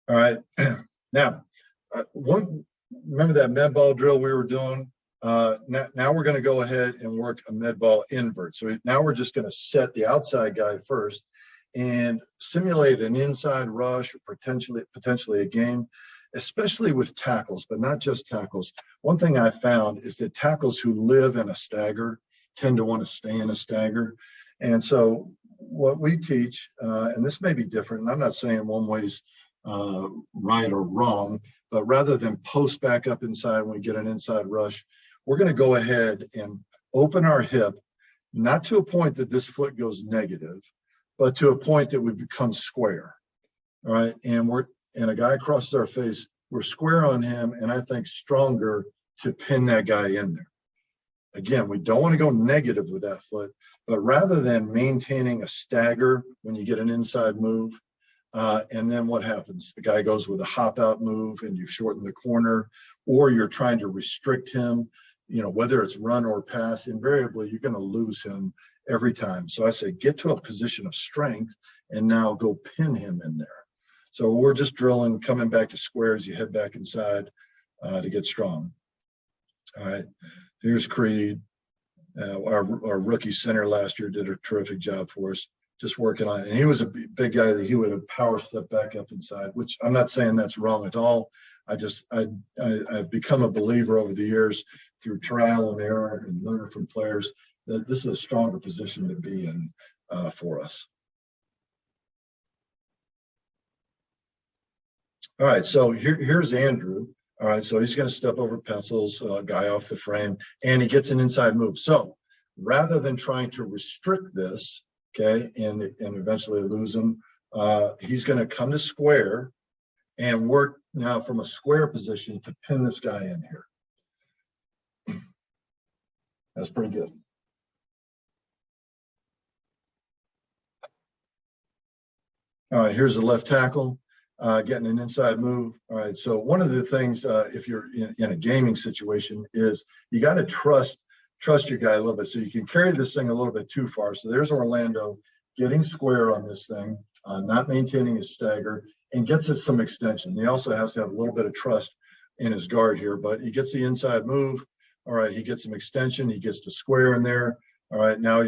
All right. Now, remember that med ball drill we were doing? Now we're going to go ahead and work a med ball invert. So now we're just going to set the outside guy first and simulate an inside rush or potentially a game, especially with tackles, but not just tackles. One thing I found is that tackles who live in a stagger tend to want to stay in a stagger. And so what we teach, and this may be different, and I'm not saying one way's right or wrong, but rather than post back up inside when we get an inside rush, we're going to go ahead and open our hip, not to a point that this foot goes negative, but to a point that we become square. All right. And a guy crosses our face, we're square on him, and I think stronger to pin that guy in there. Again, we don't want to go negative with that foot, but rather than maintaining a stagger when you get an inside move, and then what happens? The guy goes with a hop out move and you shorten the corner, or you're trying to restrict him, whether it's run or pass, invariably you're going to lose him every time. So I say, get to a position of strength and now go pin him in there. So we're just drilling, coming back to squares, you head back inside to get strong. All right, here's Creed. Our rookie center last year did a terrific job for us, just working on it. And he was a big guy that he would have power stepped back up inside, which I'm not saying that's wrong at all. I've become a believer over the years through trial and error and learning from players that this is a stronger position to be in for us. All right, so here's Andrew. All right, so he's going to step over pencils, guy off the frame, and he gets an inside move. So rather than trying to restrict this, okay, and eventually lose him, he's going to come to square and work now from a square position to pin this guy in here. That's pretty good. All right, here's the left tackle. Getting an inside move. All right, so one of the things if you're in a gaming situation is you got to trust your guy a little bit. So you can carry this thing a little bit too far. So there's Orlando getting square on this thing, not maintaining his stagger, and gets us some extension. He also has to have a little bit of trust in his guard here, but he gets the inside move. All right, he gets some extension. He gets to square in there. All right, now he's